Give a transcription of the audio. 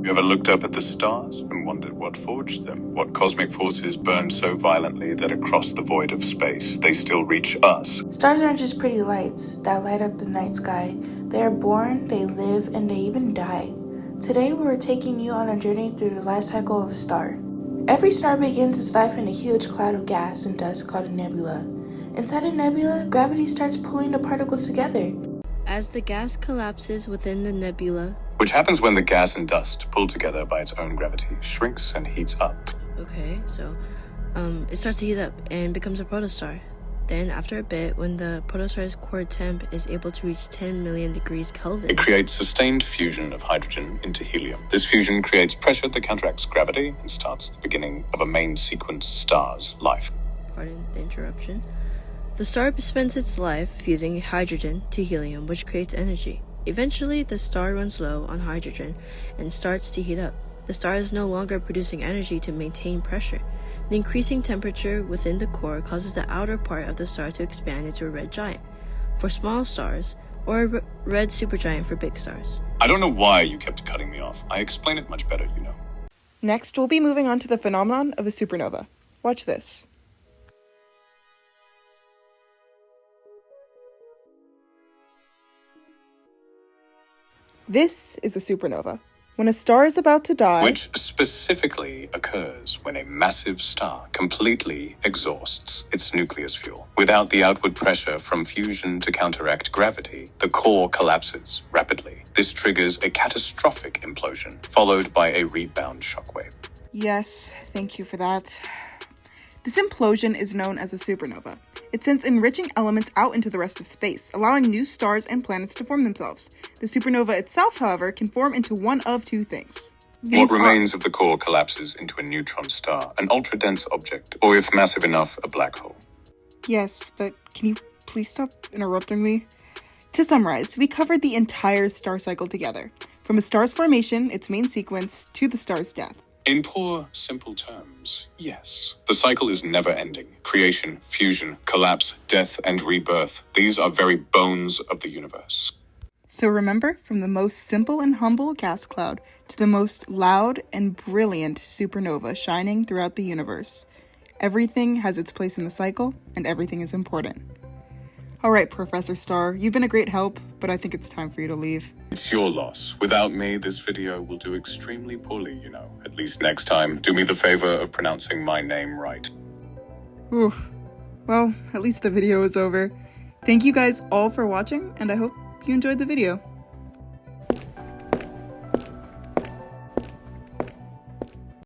You ever looked up at the stars and wondered what forged them? What cosmic forces burned so violently that across the void of space, they still reach us? Stars aren't just pretty lights that light up the night sky. They are born, they live, and they even die. Today, we're taking you on a journey through the life cycle of a star. Every star begins its life in a huge cloud of gas and dust called a nebula. Inside a nebula, gravity starts pulling the particles together. As the gas collapses within the nebula, Which happens when the gas and dust, pulled together by its own gravity, shrinks and heats up. okay, so it starts to heat up and becomes a protostar. Then, after a bit, when the protostar's core temp is able to reach 10 million degrees Kelvin, It creates sustained fusion of hydrogen into helium. This fusion creates pressure that counteracts gravity and starts the beginning of a main sequence star's life. pardon the interruption, the star spends its life fusing hydrogen to helium, which creates energy. Eventually, the star runs low on hydrogen and starts to heat up. The star is no longer producing energy to maintain pressure. The increasing temperature within the core causes the outer part of the star to expand into a red giant for small stars, or a red supergiant for big stars. I don't know why you kept cutting me off. I explain it much better, you know. Next, we'll be moving on to the phenomenon of a supernova. Watch this. This is a supernova. When a star is about to die, Which specifically occurs when a massive star completely exhausts its nucleus fuel. Without the outward pressure from fusion to counteract gravity, the core collapses rapidly. This triggers a catastrophic implosion, followed by a rebound shockwave. Yes, thank you for that. This implosion is known as a supernova. It sends enriching elements out into the rest of space, allowing new stars and planets to form themselves. The supernova itself, however, can form into one of two things. What remains of the core collapses into a neutron star, an ultra-dense object, or if massive enough, a black hole. Yes, but can you please stop interrupting me? To summarize, we covered the entire star cycle together, from a star's formation, its main sequence, to the star's death. In poor, simple terms, yes. The cycle is never ending. Creation, fusion, collapse, death, and rebirth. These are very bones of the universe. So remember, from the most simple and humble gas cloud to the most loud and brilliant supernova shining throughout the universe, everything has its place in the cycle, and everything is important. All right, Professor Star, you've been a great help, but I think it's time for you to leave. It's your loss. Without me, this video will do extremely poorly, you know. At least next time, do me the favor of pronouncing my name right. Ooh. Well, at least the video is over. Thank you guys all for watching, and I hope you enjoyed the video.